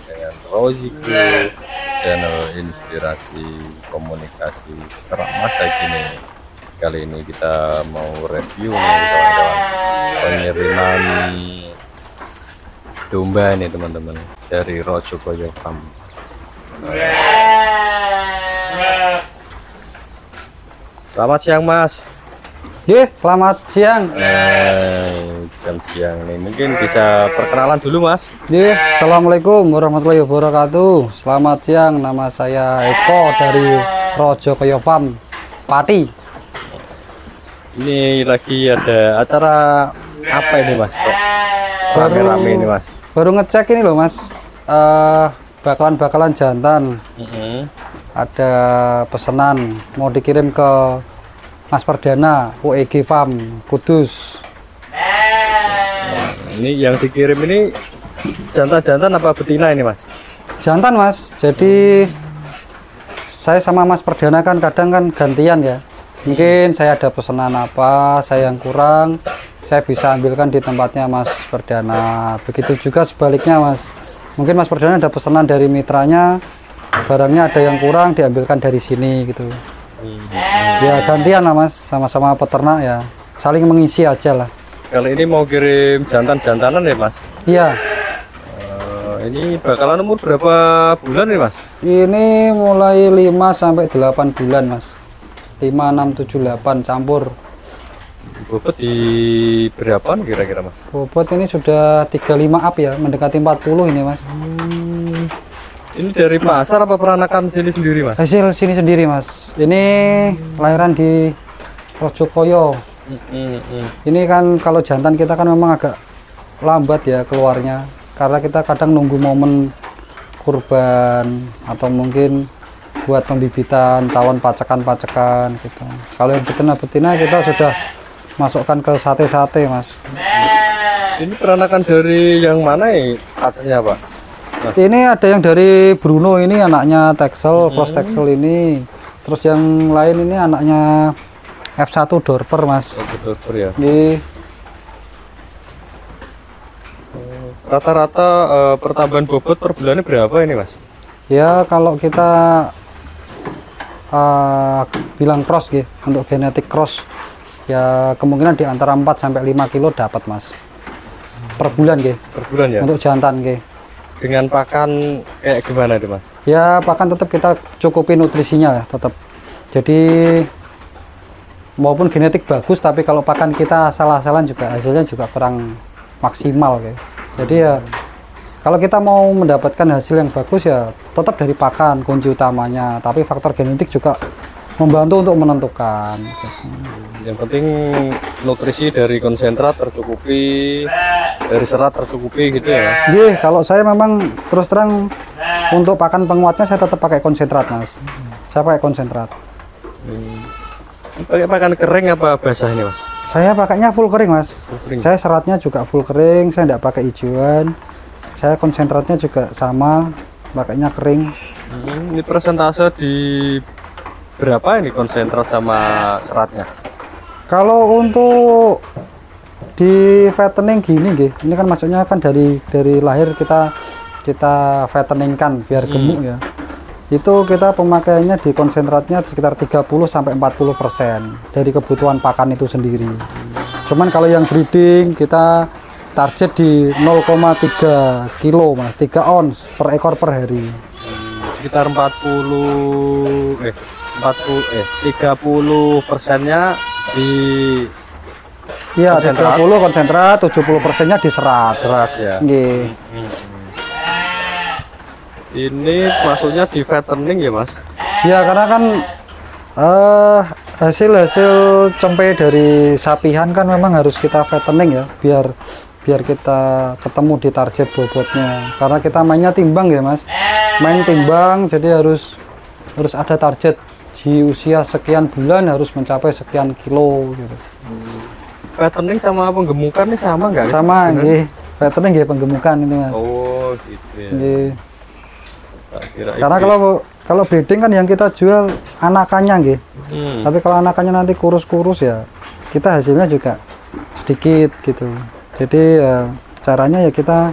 dengan Roziku, channel inspirasi komunikasi ceramah saya gini. Kali ini kita mau review nih kawan-kawan, pengiriman domba ini teman-teman dari Rojokoyo Farm. Selamat siang Mas. Selamat siang. Jam siang nih, mungkin bisa perkenalan dulu Mas. Assalamualaikum warahmatullahi wabarakatuh. Selamat siang, nama saya Eko dari Rojokoyo Farm, Pati. Ini lagi ada acara apa ini Mas? Kok rame-rame ini Mas? Baru ngecek ini loh Mas, bakalan jantan. Ada pesanan mau dikirim ke Mas Perdana UEG Farm Kudus. Ini yang dikirim ini jantan-jantan apa betina ini Mas? Jantan Mas, jadi saya sama Mas Perdana kan kadang kan gantian ya. Mungkin saya ada pesanan apa, saya yang kurang, saya bisa ambilkan di tempatnya Mas Perdana. Begitu juga sebaliknya Mas. Mungkin Mas Perdana ada pesanan dari mitranya, barangnya ada yang kurang, diambilkan dari sini gitu. Ya gantian lah Mas, sama-sama peternak ya, saling mengisi aja lah. Kali ini mau kirim jantan-jantanan ya Mas? Iya. Ini bakalan umur berapa bulan nih Mas? Ini mulai 5 sampai 8 bulan Mas. 5, 6, 7, 8 campur. Bobot di berapa kira-kira Mas? Bobot ini sudah 35 up ya, mendekati 40 ini Mas. Ini dari pasar apa peranakan sini sendiri Mas? Hasil sini sendiri Mas. Ini lahiran di Rojokoyo. Ini kan kalau jantan kita kan memang agak lambat ya keluarnya, karena kita kadang nunggu momen kurban atau mungkin buat pembibitan tawon pacekan gitu. Kalau yang betina-betina kita sudah masukkan ke sate-sate Mas. Ini peranakan dari yang mana ya paceknya Pak? Nah. Ini ada yang dari Bruno, ini anaknya Texel, Cross Texel ini. Terus yang lain ini anaknya F1 Dorper Mas. Dorper ya. Ini rata-rata pertambahan bobot per bulannya berapa ini Mas? ya kalau kita bilang cross gitu, untuk genetik cross ya kemungkinan di antara 4 sampai 5 kilo dapat Mas per bulan gitu. Per bulan ya? Untuk jantan gitu. Dengan pakan kayak gimana itu Mas? Ya pakan tetap kita cukupi nutrisinya ya tetap. Jadi maupun genetik bagus, tapi kalau pakan kita salah-salah juga hasilnya juga kurang maksimal gitu. Jadi ya kalau kita mau mendapatkan hasil yang bagus ya tetap dari pakan kunci utamanya, tapi faktor genetik juga membantu untuk menentukan gitu. Yang penting nutrisi dari konsentrat tercukupi, dari serat tercukupi gitu ya. Kalau saya memang terus terang untuk pakan penguatnya saya tetap pakai konsentrat Mas. Saya pakai konsentrat. Pakai pakan kering apa basah ini Mas? Saya pakainya full kering Mas. Kering. Saya seratnya juga full kering, saya tidak pakai hijauan. Saya konsentratnya juga sama, pakainya kering. Ini persentase di berapa ini konsentrat sama seratnya? Kalau untuk di fattening gini ini kan maksudnya kan dari lahir kita fatteningkan biar gemuk ya. Itu kita pemakaiannya di konsentratnya sekitar 30 sampai 40% dari kebutuhan pakan itu sendiri. Cuman kalau yang breeding kita target di 0,3 kilo Mas, 3 ons per ekor per hari. Sekitar 30%-nya di Iya, konsentrat. 30 konsentrat, 70%-nya di serat. Serat ya. Ini maksudnya di fattening ya Mas? Ya karena kan hasil cempe dari sapihan kan memang harus kita fattening ya, biar kita ketemu di target bobotnya. Karena kita mainnya timbang ya Mas, main timbang, jadi harus ada target di usia sekian bulan harus mencapai sekian kilo gitu. Fattening sama penggemukan ini sama nggak? Sama nggih, fattening nggih penggemukan itu Mas. Oh gitu ya. Nggih. Karena kalau breeding kan yang kita jual anakannya nggih. Tapi kalau anakannya nanti kurus-kurus ya kita hasilnya juga sedikit gitu. Jadi caranya ya kita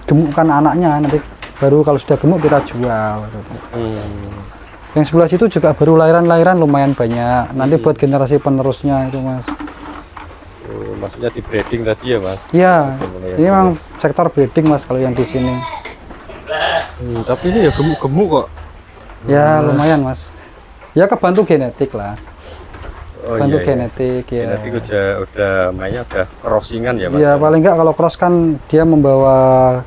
gemukkan anaknya, nanti baru kalau sudah gemuk kita jual gitu. Yang sebelah situ juga baru lahiran lumayan banyak, nanti buat generasi penerusnya itu Mas. Maksudnya di breeding tadi ya Mas? Iya, ini memang sektor breeding Mas kalau yang di sini. Tapi ini ya gemuk-gemuk kok. Ya lumayan Mas, ya kebantu genetik lah. Bantu genetik ya. Genetik udah mainnya udah crossingan ya Mas. Ya paling enggak kalau cross kan dia membawa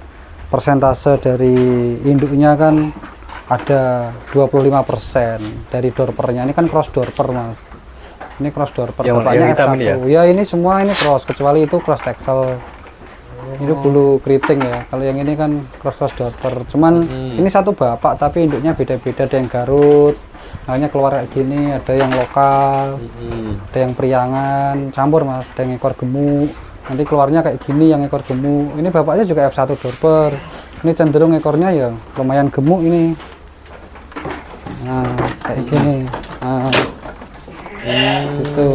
persentase dari induknya kan ada 25% dari dorpernya. Ini kan cross dorper Mas. Ini cross dorper. Bapaknya F1. Ya ini semua ini cross kecuali itu cross texel. Ini bulu keriting ya. Kalau yang ini kan cross dorper. Cuman ini satu bapak tapi induknya beda-beda, ada yang Garut. Makanya keluar kayak gini, ada yang lokal, ada yang priangan, campur Mas, ada yang ekor gemuk. Nanti keluarnya kayak gini yang ekor gemuk. Ini bapaknya juga F1 dorper. Ini cenderung ekornya ya lumayan gemuk ini. Nah, kayak gini. Nah, gitu.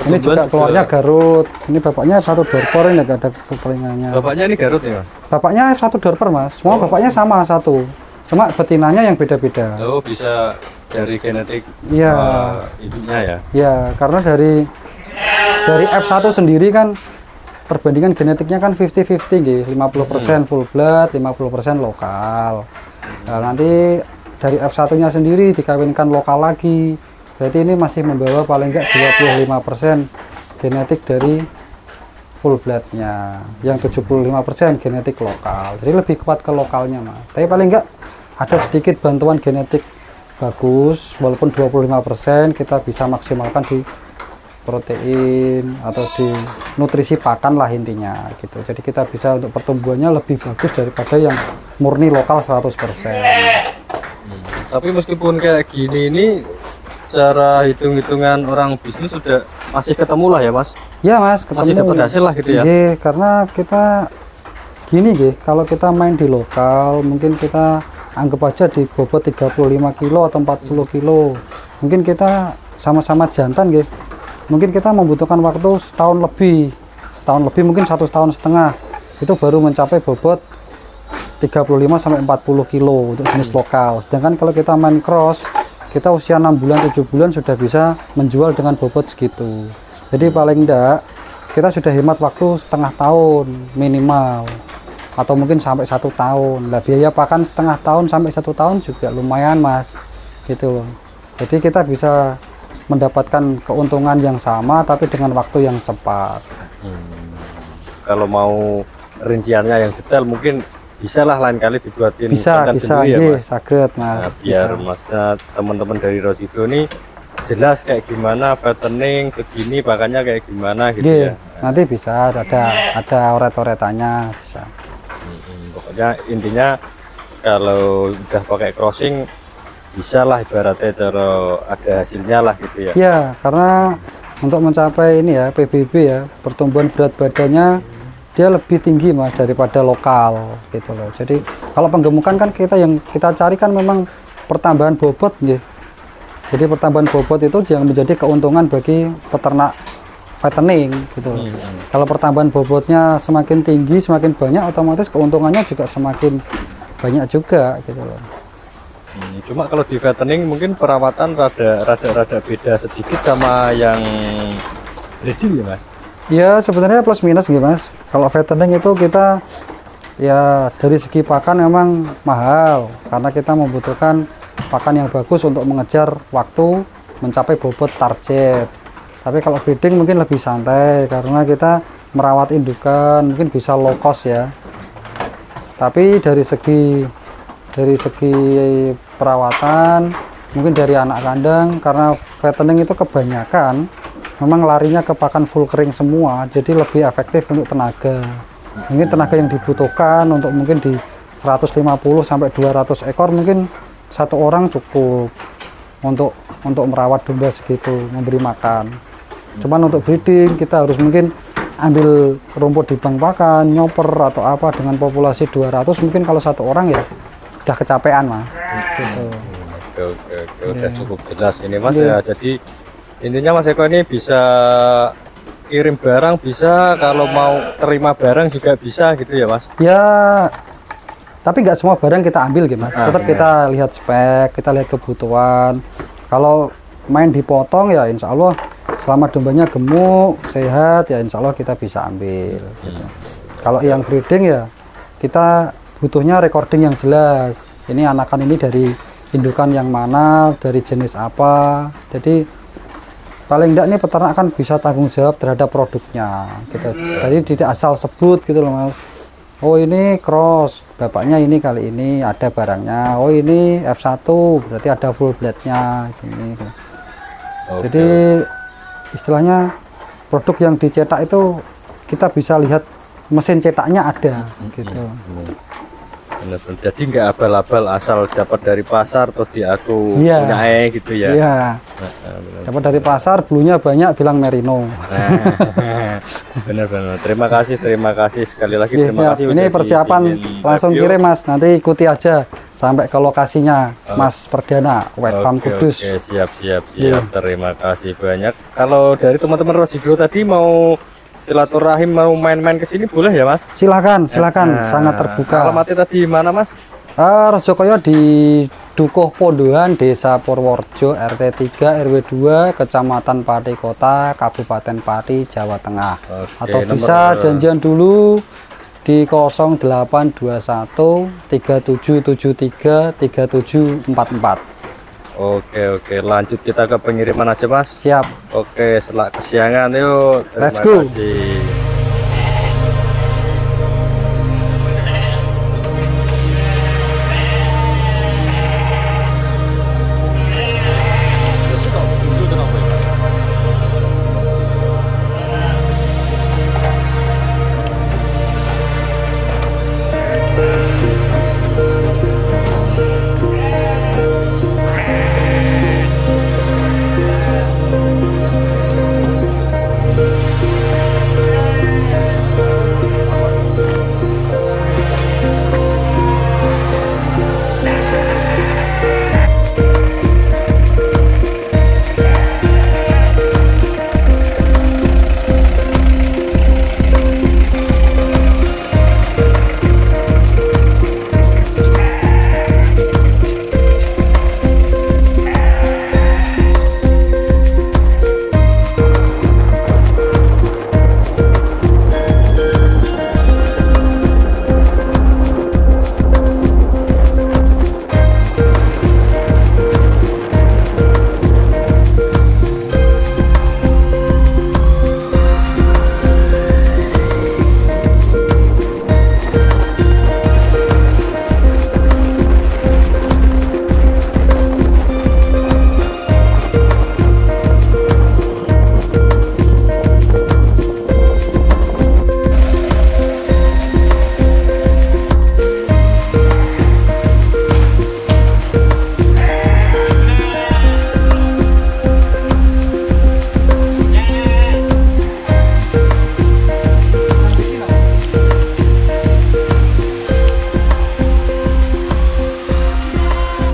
Ini juga keluarnya Garut. Ini bapaknya F1 dorper, ini enggak ada keperingannya. Bapaknya ini Garut ya Mas? Bapaknya F1 dorper Mas. Semua bapaknya sama satu. Cuma betinanya yang beda-beda. Oh, bisa dari genetik ibunya ya? Ya, karena dari F1 sendiri kan perbandingan genetiknya kan 50-50 gitu. 50% full blood, 50% lokal. Nah, nanti dari F1-nya sendiri dikawinkan lokal lagi. Berarti ini masih membawa paling enggak 25% genetik dari full bloodnya. Yang 75% genetik lokal. Jadi lebih kuat ke lokalnya Mas. Tapi paling enggak ada sedikit bantuan genetik bagus, walaupun 25% kita bisa maksimalkan di protein atau di nutrisi pakan lah intinya gitu. Jadi kita bisa untuk pertumbuhannya lebih bagus daripada yang murni lokal 100%. Tapi meskipun kayak gini ini cara hitung-hitungan orang bisnis sudah masih ketemu lah ya Mas? Ya Mas, ketemu. Masih dapat hasil lah gitu ya? Iya, karena kita gini kalau kita main di lokal mungkin kita anggap aja di bobot 35 kilo atau 40 kilo. Mungkin kita sama-sama jantan mungkin kita membutuhkan waktu setahun lebih mungkin 1,5 tahun. Itu baru mencapai bobot 35 sampai 40 kilo untuk jenis lokal. Sedangkan kalau kita main cross, kita usia 6 bulan 7 bulan sudah bisa menjual dengan bobot segitu. Jadi paling enggak kita sudah hemat waktu setengah tahun minimal, atau mungkin sampai 1 tahun lah. Biaya pakan setengah tahun sampai 1 tahun juga lumayan Mas gitu loh. Jadi kita bisa mendapatkan keuntungan yang sama tapi dengan waktu yang cepat. Kalau mau rinciannya yang detail mungkin bisa lah lain kali dibuatin bisa sendiri ya Mas? Sakit Mas. Nah, biar Masnya teman-teman dari Rosido ini jelas kayak gimana fattening segini pakannya kayak gimana gitu ya. Nanti bisa ada oret-oretannya bisa. Pokoknya intinya kalau udah pakai crossing bisa lah ibaratnya cara ada hasilnya lah gitu ya. Ya, karena untuk mencapai ini ya PBB ya, pertumbuhan berat badannya dia lebih tinggi Mas daripada lokal gitu loh. Jadi kalau penggemukan kan yang kita cari kan memang pertambahan bobot nggih. Jadi pertambahan bobot itu yang menjadi keuntungan bagi peternak fattening gitu loh. Kalau pertambahan bobotnya semakin tinggi, semakin banyak, otomatis keuntungannya juga semakin banyak juga gitu loh. Cuma kalau di fattening mungkin perawatan rada beda sedikit sama yang breeding ya Mas? Ya sebenarnya plus minus gitu Mas. Kalau fattening itu kita ya dari segi pakan memang mahal karena kita membutuhkan pakan yang bagus untuk mengejar waktu mencapai bobot target. Tapi kalau breeding mungkin lebih santai karena kita merawat indukan mungkin bisa low cost ya. Tapi dari segi perawatan mungkin dari anak kandang, karena fattening itu kebanyakan memang larinya ke pakan full kering semua, jadi lebih efektif untuk tenaga. Mungkin tenaga yang dibutuhkan untuk mungkin di 150 sampai 200 ekor mungkin satu orang cukup untuk merawat domba segitu, memberi makan. Cuman untuk breeding kita harus mungkin ambil rumput di bank pakan, nyoper atau apa dengan populasi 200 mungkin kalau satu orang ya udah kecapean Mas. Gitu. Oke, udah cukup jelas ini Mas ya. Jadi intinya Mas Eko ini bisa kirim barang bisa, kalau mau terima barang juga bisa gitu ya Mas? Ya Tapi nggak semua barang kita ambil gitu Mas. Tetap kita lihat spek, kita lihat kebutuhan. Kalau main dipotong ya insya Allah selama dombanya gemuk, sehat ya insya Allah kita bisa ambil gitu. Kalau yang breeding ya kita butuhnya recording yang jelas. Ini anakan ini dari indukan yang mana, dari jenis apa. Jadi paling enggak nih peternak kan bisa tanggung jawab terhadap produknya gitu. Jadi tidak asal sebut gitu loh Mas. Oh ini cross, bapaknya ini kali ini ada barangnya. Oh ini F1 berarti ada full blade-nya gini. Jadi istilahnya produk yang dicetak itu kita bisa lihat mesin cetaknya ada gitu. Benar-benar. Jadi nggak abal-abal asal dapat dari pasar terus aku punya gitu ya. Iya. Dapat dari pasar bulunya banyak bilang merino. Benar-benar. Terima kasih sekali lagi. Terima kasih. Ini persiapan langsung kirim Mas. Nanti ikuti aja sampai ke lokasinya Mas Perdana Wet Farm Kudus. Oke, siap. Terima kasih banyak. Kalau dari teman-teman Rosigo tadi mau silaturahim mau main-main ke sini boleh ya Mas? Silakan, sangat terbuka. Alamatnya tadi mana Mas? Rojokoyo di Dukuh Pondohan, Desa Purworejo, RT 3 RW 2, Kecamatan Pati Kota, Kabupaten Pati, Jawa Tengah. Atau bisa janjian dulu di 0821 3773 3744. Oke, lanjut kita ke pengiriman aja Mas. Siap. Oke, setelah kesiangan yuk. Let's go. Kasih.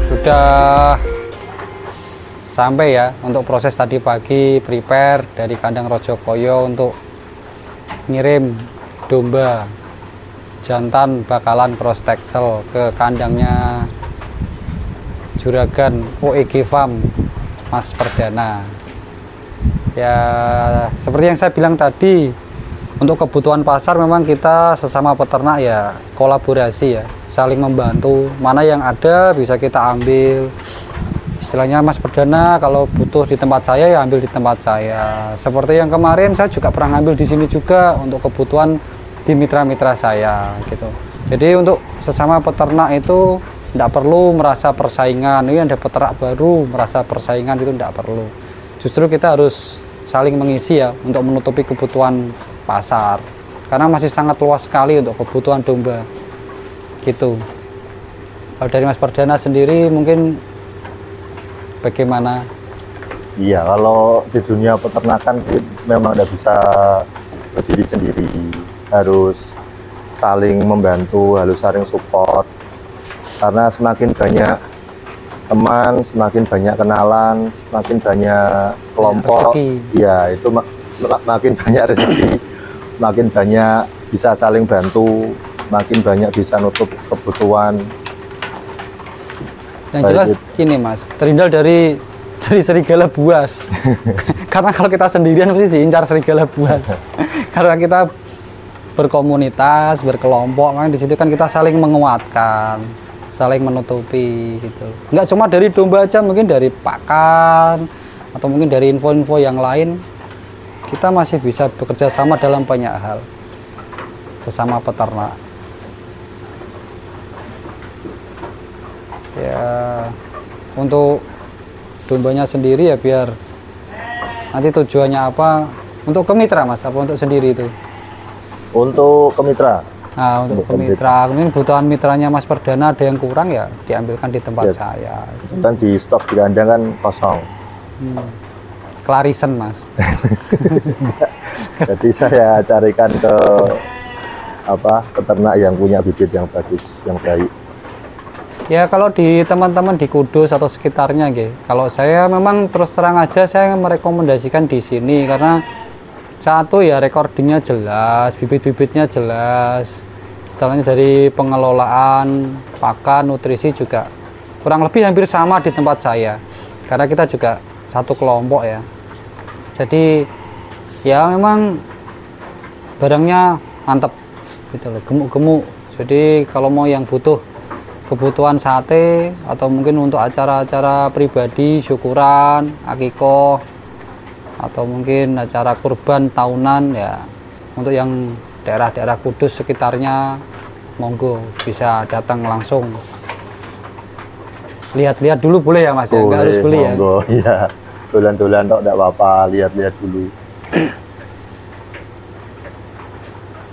Sudah sampai ya untuk proses tadi pagi prepare dari kandang Rojokoyo untuk ngirim domba jantan bakalan cross texel ke kandangnya Juragan OEG Farm Mas Perdana. Ya seperti yang saya bilang tadi, untuk kebutuhan pasar memang kita sesama peternak ya kolaborasi ya, saling membantu, mana yang ada bisa kita ambil. Istilahnya Mas Perdana kalau butuh di tempat saya ya ambil di tempat saya. Seperti yang kemarin saya juga pernah ngambil di sini juga untuk kebutuhan di mitra-mitra saya gitu. Jadi untuk sesama peternak itu tidak perlu merasa persaingan. Ini ada peternak baru merasa persaingan, itu tidak perlu. Justru kita harus saling mengisi ya untuk menutupi kebutuhan pasar. Karena masih sangat luas sekali untuk kebutuhan domba. Gitu. Kalau dari Mas Perdana sendiri mungkin bagaimana? Iya, kalau di dunia peternakan memang tidak bisa berdiri sendiri, harus saling membantu, harus saling support. Karena semakin banyak teman, semakin banyak kenalan, semakin banyak kelompok, ya itu makin banyak rezeki, makin banyak bisa saling bantu. makin banyak bisa nutup kebutuhan. Yang jelas ini Mas, terhindar dari serigala buas. Karena kalau kita sendirian pasti diincar serigala buas. Karena kita berkomunitas, berkelompok, makanya di situ kan kita saling menguatkan, saling menutupi gitu. Nggak cuma dari domba aja, mungkin dari pakan atau mungkin dari info-info yang lain, kita masih bisa bekerja sama dalam banyak hal sesama peternak. Ya, untuk dombanya sendiri ya biar nanti tujuannya apa, untuk ke mitra Mas, apa untuk sendiri itu? Untuk ke mitra. Nah, untuk ke mitra, mungkin kebutuhan mitranya Mas Perdana ada yang kurang ya diambilkan di tempat Ya, saya. Dan di stok di kandang kan kosong. Clarison Mas. Jadi saya carikan ke peternak yang punya bibit yang bagus, yang baik. Ya kalau di teman-teman di Kudus atau sekitarnya gitu. Kalau saya memang terus terang aja saya merekomendasikan di sini karena satu ya recordingnya jelas, bibit-bibitnya jelas, setelahnya dari pengelolaan pakan, nutrisi juga kurang lebih hampir sama di tempat saya. Karena kita juga satu kelompok ya. Jadi ya memang barangnya mantep gitu loh, gemuk-gemuk. Jadi kalau mau yang butuh kebutuhan sate atau mungkin untuk acara-acara pribadi, syukuran, akikoh atau mungkin acara kurban tahunan ya, untuk yang daerah-daerah Kudus sekitarnya monggo bisa datang langsung lihat-lihat dulu boleh ya Mas. Boleh, ya nggak harus beli monggo, ya iya, dolan-dolan tok enggak apa-apa, lihat-lihat dulu.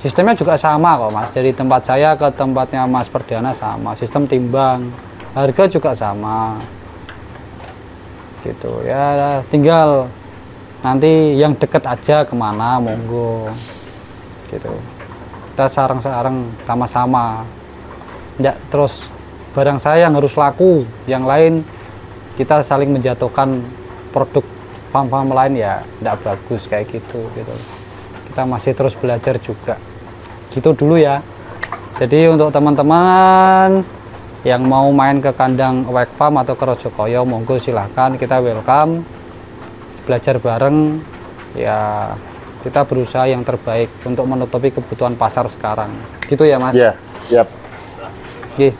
Sistemnya juga sama kok Mas, dari tempat saya ke tempatnya Mas Perdana sama, sistem timbang, harga juga sama gitu ya, tinggal nanti yang deket aja kemana monggo gitu, kita sarang-sarang sama-sama, enggak terus barang saya yang harus laku, yang lain kita saling menjatuhkan produk farm-farm lain ya enggak bagus kayak gitu. Kita masih terus belajar juga gitu dulu ya. Jadi untuk teman-teman yang mau main ke kandang Awake Farm atau ke Rojokoyo monggo silahkan, kita welcome, belajar bareng ya, kita berusaha yang terbaik untuk menutupi kebutuhan pasar sekarang gitu ya Mas. Iya, siap. Oke.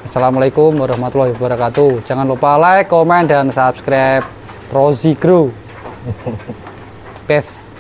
Assalamualaikum warahmatullahi wabarakatuh. Jangan lupa like, komen, dan subscribe Rozi Grow. Peace.